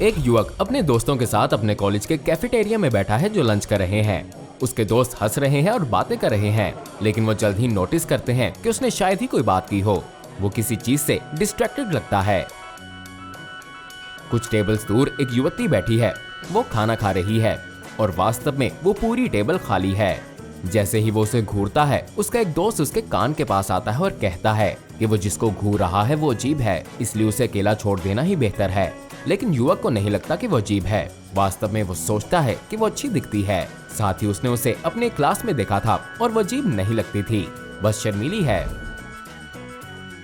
एक युवक अपने दोस्तों के साथ अपने कॉलेज के कैफेटेरिया में बैठा है जो लंच कर रहे हैं। उसके दोस्त हंस रहे हैं और बातें कर रहे हैं, लेकिन वो जल्द ही नोटिस करते हैं कि उसने शायद ही कोई बात की हो। वो किसी चीज से डिस्ट्रैक्टेड लगता है। कुछ टेबल्स दूर एक युवती बैठी है। वो खाना खा रही है और वास्तव में वो पूरी टेबल खाली है। जैसे ही वो उसे घूरता है, उसका एक दोस्त उसके कान के पास आता है और कहता है कि वो जिसको घूर रहा है वो अजीब है, इसलिए उसे अकेला छोड़ देना ही बेहतर है। लेकिन युवक को नहीं लगता कि वो अजीब है। वास्तव में वो सोचता है कि वो अच्छी दिखती है। साथ ही उसने उसे अपने क्लास में देखा था और वो अजीब नहीं लगती थी, बस शर्मीली है।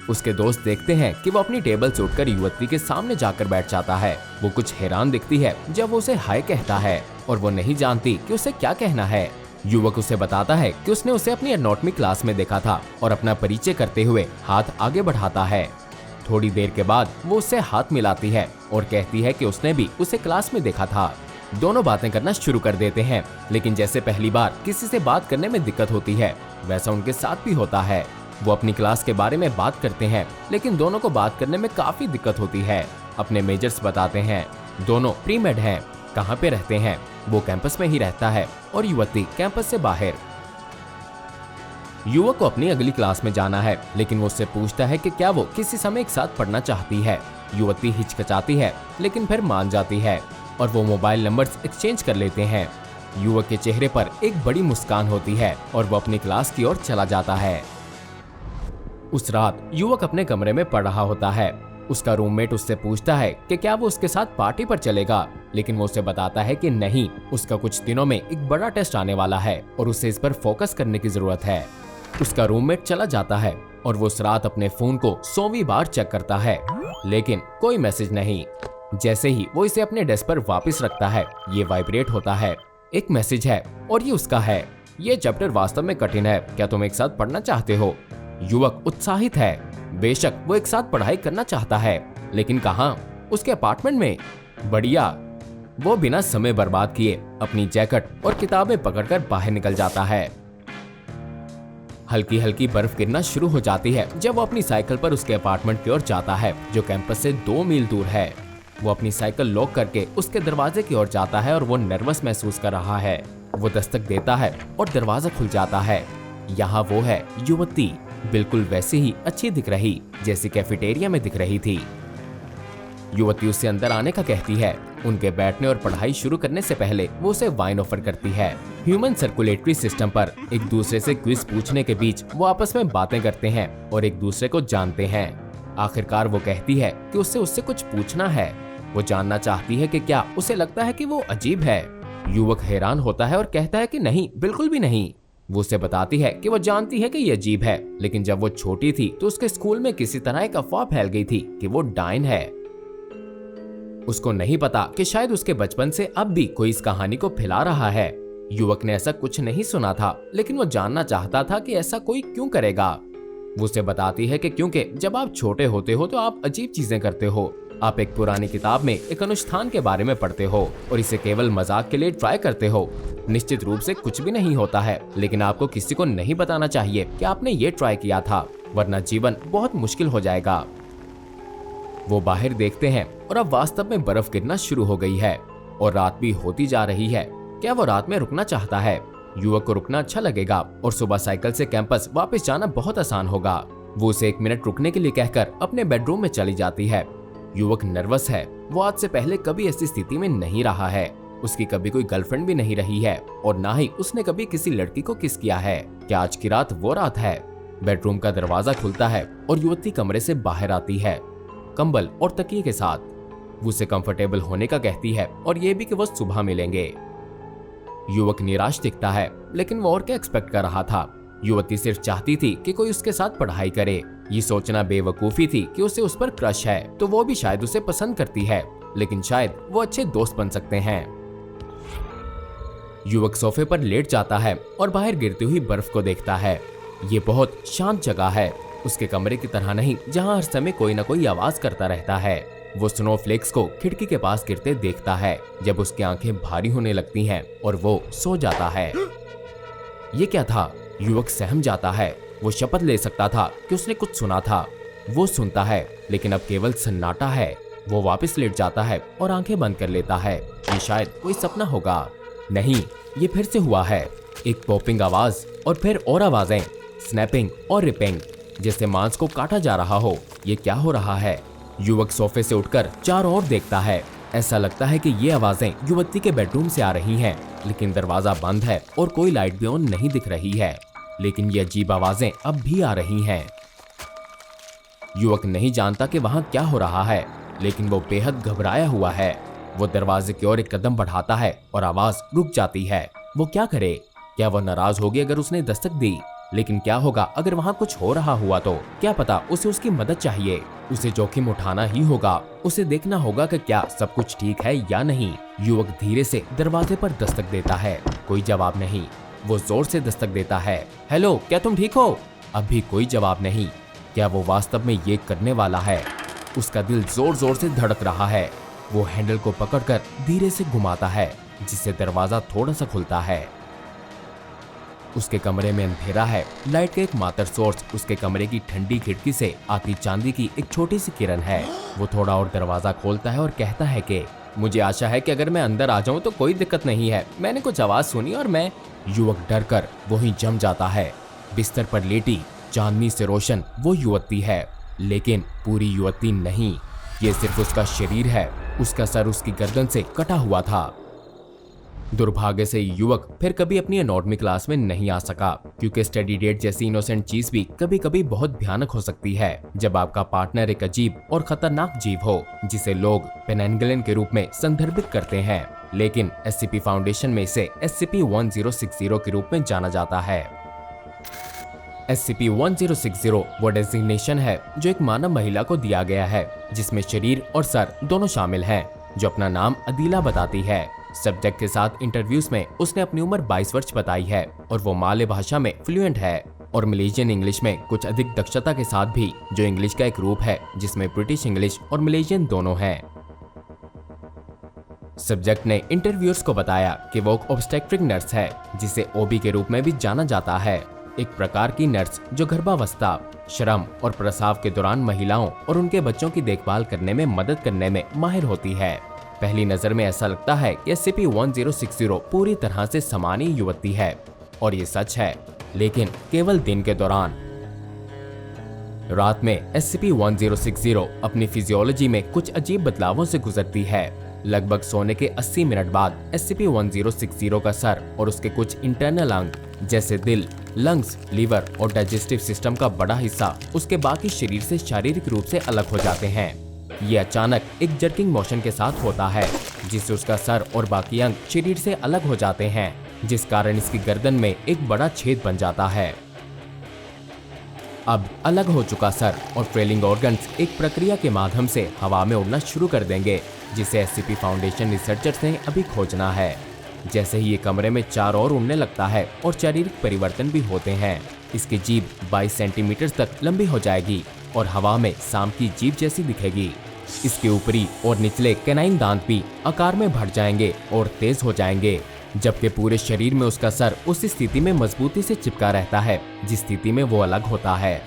उसके दोस्त देखते हैं कि वो अपनी टेबल से उठकर युवती के सामने जाकर बैठ जाता है। वो कुछ हैरान दिखती है जब वो उसे हाय कहता है और वो नहीं जानती कि उसे क्या कहना है। युवक उसे बताता है कि उसने उसे अपनी एनाटॉमी क्लास में देखा था और अपना परिचय करते हुए हाथ आगे बढ़ाता है। थोड़ी देर के बाद वो उससे हाथ मिलाती है और कहती है कि उसने भी उसे क्लास में देखा था। दोनों बातें करना शुरू कर देते हैं, लेकिन जैसे पहली बार किसी से बात करने में दिक्कत होती है, वैसा उनके साथ भी होता है। वो अपनी क्लास के बारे में बात करते हैं, लेकिन दोनों को बात करने में काफी दिक्कत होती है। अपने मेजर्स बताते हैं। दोनों प्री मेड हैं। कहाँ पे रहते हैं? वो कैंपस में ही रहता है और युवती कैंपस से बाहर। युवक को अपनी अगली क्लास में जाना है, लेकिन वो उससे पूछता है कि क्या वो किसी समय एक साथ पढ़ना चाहती है। युवती हिचकिचाती है, लेकिन फिर मान जाती है और वो मोबाइल नंबर्स एक्सचेंज कर लेते हैं। युवक के चेहरे पर एक बड़ी मुस्कान होती है और वो अपनी क्लास की ओर चला जाता है। उस रात युवक अपने कमरे में पढ़ रहा होता है। उसका रूममेट उससे पूछता है कि क्या वो उसके साथ पार्टी पर चलेगा, लेकिन वो उसे बताता है कि नहीं, उसका कुछ दिनों में एक बड़ा टेस्ट आने वाला है और उसे इस पर फोकस करने की जरूरत है। उसका रूममेट चला जाता है और वो उस रात अपने फोन को 100वीं बार चेक करता है, लेकिन कोई मैसेज नहीं। जैसे ही वो इसे अपने डेस्क पर वापस रखता है, ये वाइब्रेट होता है। एक मैसेज है और ये उसका है। ये चैप्टर वास्तव में कठिन है, क्या तुम एक साथ पढ़ना चाहते हो? युवक उत्साहित है। बेशक वो एक साथ पढ़ाई करना चाहता है, लेकिन कहाँ? उसके अपार्टमेंट में। बढ़िया। वो बिना समय बर्बाद किए अपनी जैकेट और किताबें पकड़कर बाहर निकल जाता है। हल्की हल्की बर्फ गिरना शुरू हो जाती है जब वो अपनी साइकिल पर उसके अपार्टमेंट की ओर जाता है, जो कैंपस से 2 मील दूर है। वो अपनी साइकिल लॉक करके उसके दरवाजे की ओर जाता है और वो नर्वस महसूस कर रहा है। वो दस्तक देता है और दरवाजा खुल जाता है। यहाँ वो है युवती, बिल्कुल वैसी ही अच्छी दिख रही जैसी कैफेटेरिया में दिख रही थी। युवती उससे अंदर आने का कहती है। उनके बैठने और पढ़ाई शुरू करने से पहले वो उसे वाइन ऑफर करती है। ह्यूमन सर्कुलेटरी सिस्टम पर एक दूसरे से क्विज पूछने के बीच वो आपस में बातें करते हैं और एक दूसरे को जानते हैं। आखिरकार वो कहती है कि उससे कुछ पूछना है। वो जानना चाहती है कि क्या उसे लगता है कि वो अजीब है। युवक हैरान होता है और कहता है कि नहीं, बिल्कुल भी नहीं। वो उसे बताती है कि वो जानती है कि ये अजीब है, लेकिन जब वो छोटी थी तो उसके स्कूल में किसी तरह एक अफवाह फैल गई थी कि वो डायन है। उसको नहीं पता कि शायद उसके बचपन से अब भी कोई इस कहानी को फैला रहा है। युवक ने ऐसा कुछ नहीं सुना था, लेकिन वो जानना चाहता था कि ऐसा कोई क्यों करेगा। वो उसे बताती है कि क्योंकि जब आप छोटे होते हो तो आप अजीब चीजें करते हो। आप एक पुरानी किताब में एक अनुष्ठान के बारे में पढ़ते हो और इसे केवल मजाक के लिए ट्राई करते हो। निश्चित रूप से कुछ भी नहीं होता है, लेकिन आपको किसी को नहीं बताना चाहिए कि आपने ये ट्राई किया था, वरना जीवन बहुत मुश्किल हो जाएगा। वो बाहर देखते हैं और अब वास्तव में बर्फ गिरना शुरू हो गई है और रात भी होती जा रही है। क्या वो रात में रुकना चाहता है? युवक को रुकना अच्छा लगेगा और सुबह साइकिल से कैंपस वापस जाना बहुत आसान होगा। वो उसे 1 मिनट रुकने के लिए कहकर अपने बेडरूम में चली जाती है। युवक नर्वस है। वो आज से पहले कभी ऐसी स्थिति में नहीं रहा है। उसकी कभी कोई गर्लफ्रेंड भी नहीं रही है और ना ही उसने कभी किसी लड़की को किस किया है। क्या आज की रात वो रात है? बेडरूम का दरवाजा खुलता है और युवती कमरे से बाहर आती है, कंबल और तकिए के साथ। वो उसे कंफर्टेबल होने का कहती है और ये भी कि वो सुबह मिलेंगे। युवक निराश दिखता है, लेकिन वो और क्या एक्सपेक्ट कर रहा था। युवती सिर्फ चाहती थी कि कोई उसके साथ पढ़ाई करे। ये सोचना बेवकूफी थी कि उसे उस पर क्रश है तो वो भी शायद उसे पसंद करती है, लेकिन शायद वो अच्छे दोस्त बन सकते हैं। युवक सोफे पर लेट जाता है और बाहर गिरती हुई बर्फ को देखता है। ये बहुत शांत जगह है, उसके कमरे की तरह नहीं जहां हर समय कोई न कोई आवाज करता रहता है। वो स्नोफ्लेक्स को खिड़की के पास गिरते देखता है जब उसकी आंखें भारी होने लगती हैं और वो सो जाता है। ये क्या था? युवक सहम जाता है। वो शपथ ले सकता था कि उसने कुछ सुना था। वो सुनता है, लेकिन अब केवल सन्नाटा है। वो वापस लेट जाता है और आंखें बंद कर लेता है। ये शायद कोई सपना होगा। नहीं, ये फिर से हुआ है। एक पॉपिंग आवाज और फिर और आवाजें, स्नैपिंग और रिपिंग, जैसे मांस को काटा जा रहा हो। ये क्या हो रहा है? युवक सोफे से उठकर चारों ओर देखता है। ऐसा लगता है कि ये आवाजें युवती के बेडरूम से आ रही हैं, लेकिन दरवाजा बंद है और कोई लाइट भी ऑन नहीं दिख रही है। लेकिन ये अजीब आवाजें अब भी आ रही हैं। युवक नहीं जानता कि वहां क्या हो रहा है, लेकिन वो बेहद घबराया हुआ है। वो दरवाजे की ओर एक कदम बढ़ाता है और आवाज रुक जाती है। वो क्या करे? क्या वो नाराज होगी अगर उसने दस्तक दी? लेकिन क्या होगा अगर वहाँ कुछ हो रहा हुआ तो? क्या पता उसे उसकी मदद चाहिए। उसे जोखिम उठाना ही होगा। उसे देखना होगा कि क्या सब कुछ ठीक है या नहीं। युवक धीरे से दरवाजे पर दस्तक देता है। कोई जवाब नहीं। वो जोर से दस्तक देता है। हेलो, क्या तुम ठीक हो? अभी कोई जवाब नहीं। क्या वो वास्तव में ये करने वाला है? उसका दिल जोर जोर से धड़क रहा है। वो हैंडल को पकड़कर धीरे से घुमाता है, जिससे दरवाजा थोड़ा सा खुलता है। उसके कमरे में अंधेरा है। लाइट का एकमात्र सोर्स उसके कमरे की ठंडी खिड़की से आती चांदी की एक छोटी सी किरण है। वो थोड़ा और दरवाजा खोलता है और कहता है कि मुझे आशा है कि अगर मैं अंदर आ जाऊं तो कोई दिक्कत नहीं है। मैंने कुछ आवाज सुनी और मैं। युवक डर कर वहीं जम जाता है। बिस्तर पर लेटी चांदनी से रोशन वो युवती है, लेकिन पूरी युवती नहीं। ये सिर्फ उसका शरीर है। उसका सर उसकी गर्दन से कटा हुआ था। दुर्भाग्य से युवक फिर कभी अपनी एनाटॉमी क्लास में नहीं आ सका, क्योंकि स्टडी डेट जैसी इनोसेंट चीज भी कभी कभी बहुत भयानक हो सकती है जब आपका पार्टनर एक अजीब और खतरनाक जीव हो, जिसे लोग पेनेंगलिन के रूप में संदर्भित करते हैं। लेकिन एससीपी फाउंडेशन में इसे SCP-1060 के रूप में जाना जाता है। SCP-1060 वो डेजिग्नेशन है जो एक मानव महिला को दिया गया है, जिसमें शरीर और सर दोनों शामिल हैं, जो अपना नाम अदीला बताती है। सब्जेक्ट के साथ इंटरव्यूज में उसने अपनी उम्र 22 वर्ष बताई है और वो माले भाषा में फ्लुएंट है और मलेशियन इंग्लिश में कुछ अधिक दक्षता के साथ भी, जो इंग्लिश का एक रूप है जिसमें ब्रिटिश इंग्लिश और मलेशियन दोनों हैं। सब्जेक्ट ने इंटरव्यूअर्स को बताया कि वो एक ऑब्स्टेट्रिक नर्स है, जिसे ओबी के रूप में भी जाना जाता है, एक प्रकार की नर्स जो गर्भावस्था, श्रम और प्रसव के दौरान महिलाओं और उनके बच्चों की देखभाल करने में मदद करने में माहिर होती है। पहली नजर में ऐसा लगता है कि SCP-1060 पूरी तरह से सामान्य युवती है, और ये सच है, लेकिन केवल दिन के दौरान। रात में SCP-1060 अपनी फिजियोलॉजी में कुछ अजीब बदलावों से गुजरती है। लगभग सोने के 80 मिनट बाद SCP-1060 का सर और उसके कुछ इंटरनल अंग जैसे दिल, लंग्स, लीवर और डाइजेस्टिव सिस्टम का बड़ा हिस्सा उसके बाकी शरीर से शारीरिक रूप से अलग हो जाते हैं। ये अचानक एक जर्किंग मोशन के साथ होता है, जिससे उसका सर और बाकी अंग शरीर से अलग हो जाते हैं, जिस कारण इसकी गर्दन में एक बड़ा छेद बन जाता है। अब अलग हो चुका सर और ट्रेलिंग ऑर्गन्स एक प्रक्रिया के माध्यम से हवा में उड़ना शुरू कर देंगे, जिसे SCP फाउंडेशन रिसर्चर्स ने अभी खोजना है। जैसे ही ये कमरे में चारों ओर उड़ने लगता है और शारीरिक परिवर्तन भी होते हैं, इसकी जीभ 22 सेंटीमीटर तक लंबी हो जाएगी और हवा में सांप की जीभ जैसी दिखेगी। इसके ऊपरी और निचले कैनाइन दांत भी आकार में बढ़ जाएंगे और तेज हो जाएंगे, जबकि पूरे शरीर में उसका सर उसी स्थिति में मजबूती से चिपका रहता है जिस स्थिति में वो अलग होता है।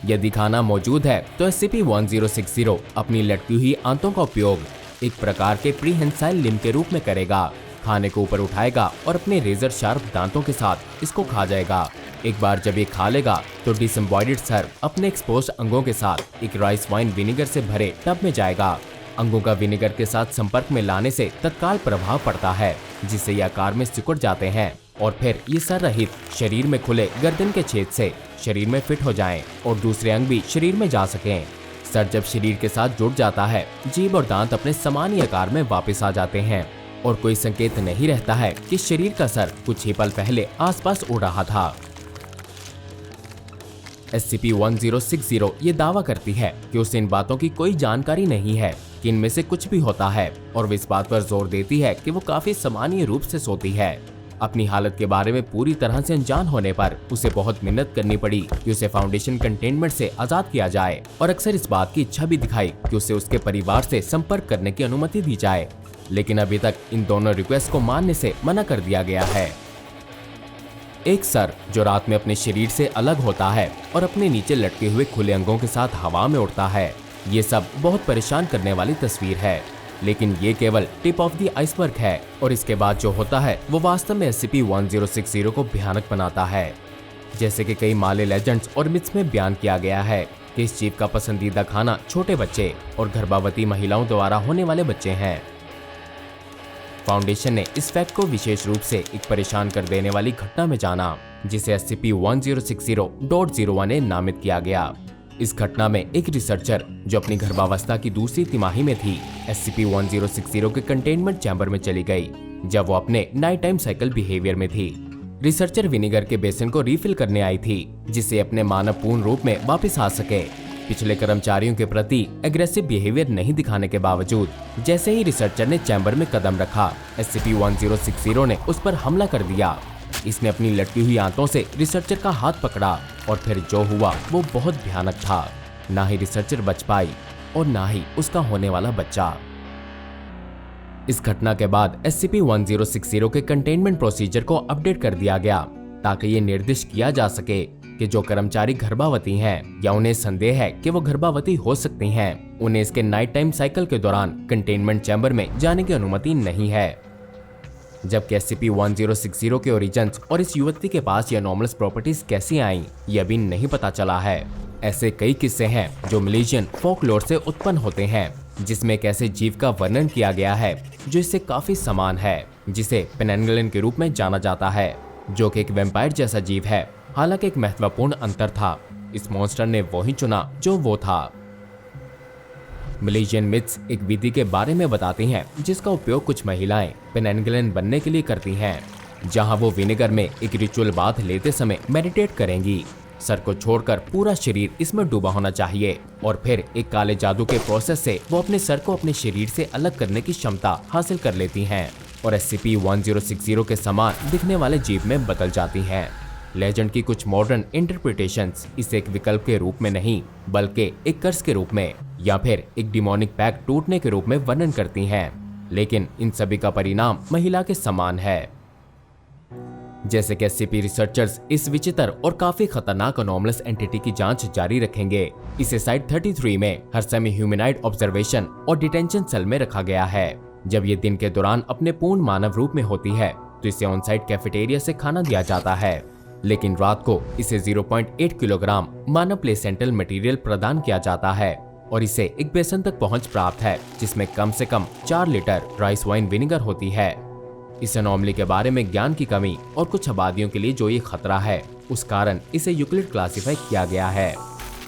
यदि खाना मौजूद है तो SCP-1060 अपनी लटकी हुई आंतों का उपयोग एक प्रकार के प्रीहेंसाइल लिम्ब के रूप में करेगा, खाने को ऊपर उठाएगा और अपने रेजर शार्प दांतों के साथ इसको खा जाएगा। एक बार जब ये खा लेगा तो डिसम्बॉइडेड सर अपने एक्सपोज्ड अंगों के साथ एक राइस वाइन विनेगर से भरे टब में जाएगा। अंगों का विनेगर के साथ संपर्क में लाने से तत्काल प्रभाव पड़ता है, जिससे ये आकार में सिकुड़ जाते हैं और फिर ये सर रहित शरीर में खुले गर्दन के छेद से शरीर में फिट हो जाएं और दूसरे अंग भी शरीर में जा सकें। सर जब शरीर के साथ जुड़ जाता है, जीभ और दांत अपने सामान्य आकार में वापस आ जाते हैं और कोई संकेत नहीं रहता है कि शरीर का सर कुछ ही पल पहले आसपास उड़ रहा था। SCP-1060 ये दावा करती है कि उसे इन बातों की कोई जानकारी नहीं है कि इनमें से कुछ भी होता है, और वो इस बात पर जोर देती है कि वो काफी सामान्य रूप से सोती है। अपनी हालत के बारे में पूरी तरह से अनजान होने पर उसे बहुत मेहनत करनी पड़ी कि उसे फाउंडेशन कंटेनमेंट से आजाद किया जाए, और अक्सर इस बात की इच्छा भी दिखाई कि उसे उसके परिवार से संपर्क करने की अनुमति दी जाए, लेकिन अभी तक इन दोनों रिक्वेस्ट को मानने से मना कर दिया गया है। एक सर जो रात में अपने शरीर से अलग होता है और अपने नीचे लटके हुए खुले अंगों के साथ हवा में उड़ता है, ये सब बहुत परेशान करने वाली तस्वीर है, लेकिन ये केवल टिप ऑफ द आइसबर्ग है और इसके बाद जो होता है वो वास्तव में SCP-1060 को भयानक बनाता है। जैसे कि कई माले लेजेंड्स और मिथ्स में बयान किया गया है कि इस जीव का पसंदीदा खाना छोटे बच्चे और गर्भवती महिलाओं द्वारा होने वाले बच्चे हैं। फाउंडेशन ने इस फैक्ट को विशेष रूप से एक परेशान कर देने वाली घटना में जाना, जिसे SCP-1060.01 नामित किया गया। इस घटना में एक रिसर्चर जो अपनी गर्भावस्था की दूसरी तिमाही में थी, SCP-1060 के कंटेनमेंट चैम्बर में चली गई जब वो अपने नाइट टाइम साइकिल बिहेवियर में थी। रिसर्चर विनेगर के बेसिन को रिफिल करने आई थी, जिससे अपने मानव पूर्ण रूप में वापस आ सके। पिछले कर्मचारियों के प्रति एग्रेसिव बिहेवियर नहीं दिखाने के बावजूद जैसे ही रिसर्चर ने चैम्बर में कदम रखा, SCP-1060 ने उस पर हमला कर दिया। इसने अपनी लटकी हुई आंतों से रिसर्चर का हाथ पकड़ा और फिर जो हुआ वो बहुत भयानक था। ना ही रिसर्चर बच पाई और ना ही उसका होने वाला बच्चा। इस घटना के बाद SCP-1060 के कंटेनमेंट प्रोसीजर को अपडेट कर दिया गया ताकि ये निर्दिष्ट किया जा सके कि जो कर्मचारी गर्भवती हैं या उन्हें संदेह है कि वो गर्भवती हो सकती हैं, उन्हें इसके नाइट टाइम साइकिल के दौरान कंटेनमेंट चैम्बर में जाने की अनुमति नहीं है। जबकि SCP-1060 के ओरिजिन्स और इस युवती के पास ये अनॉमलस प्रॉपर्टीज कैसे आईं, ये अभी नहीं पता चला है। ऐसे कई किस्से हैं जो मलेशियन फोकलोर से उत्पन्न होते हैं, जिसमें एक ऐसे जीव का वर्णन किया गया है जो इससे काफी समान है, जिसे पेनेंगलिन के रूप में जाना जाता है, जो कि एक वैम्पायर जैसा जीव है। हालांकि एक महत्वपूर्ण अंतर था, इस मॉन्स्टर ने वही चुना जो वो था। मलेशियन मिथ्स एक विधि के बारे में बताती हैं जिसका उपयोग कुछ महिलाएं पेनेंगलिन बनने के लिए करती हैं, जहां वो विनेगर में एक रिचुअल बाथ लेते समय मेडिटेट करेंगी। सर को छोड़कर पूरा शरीर इसमें डूबा होना चाहिए और फिर एक काले जादू के प्रोसेस से वो अपने सर को अपने शरीर से अलग करने की क्षमता हासिल कर लेती हैं और SCP-1060 के समान दिखने वाले जीव में बदल जाती हैं। लेजेंड की कुछ मॉडर्न इंटरप्रिटेशंस इसे एक विकल्प के रूप में नहीं बल्कि एक कर्स के रूप में या फिर एक डिमोनिक पैक्ट टूटने के रूप में वर्णन करती हैं, लेकिन इन सभी का परिणाम महिला के समान है। जैसे कि SCP रिसर्चर्स इस विचित्र और काफी खतरनाक अनोमलस एंटिटी की जांच जारी रखेंगे। इसे साइट 33 में हर सेमी ह्यूमनॉइड ऑब्जर्वेशन और डिटेंशन सेल में रखा गया है। जब ये दिन के दौरान अपने पूर्ण मानव रूप में होती है तो इसे ऑन साइट कैफेटेरिया से खाना दिया जाता है, लेकिन रात को इसे 0.8 किलोग्राम मानव प्लेसेंटल मटेरियल प्रदान किया जाता है और इसे एक बेसन तक पहुंच प्राप्त है जिसमें कम से कम 4 लीटर राइस वाइन विनेगर होती है। इस एनोमली के बारे में ज्ञान की कमी और कुछ आबादियों के लिए जो ये खतरा है, उस कारण इसे यूक्लिड क्लासिफाई किया गया है।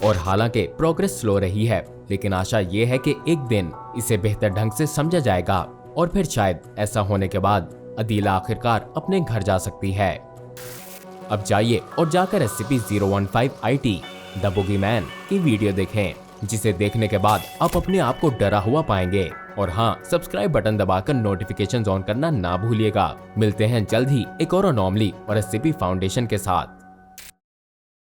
और हालांकि प्रोग्रेस स्लो रही है, लेकिन आशा ये है कि एक दिन इसे बेहतर ढंग से समझा जाएगा और फिर शायद ऐसा होने के बाद अदीला आखिरकार अपने घर जा सकती है। अब जाइए और जाकर SCP-015-IT द बुगीमैन की वीडियो देखें, जिसे देखने के बाद आप अपने आप को डरा हुआ पाएंगे। और हाँ, सब्सक्राइब बटन दबाकर नोटिफिकेशंस ऑन करना ना भूलिएगा। मिलते हैं जल्द ही एक और अनोमली और SCP फाउंडेशन के साथ।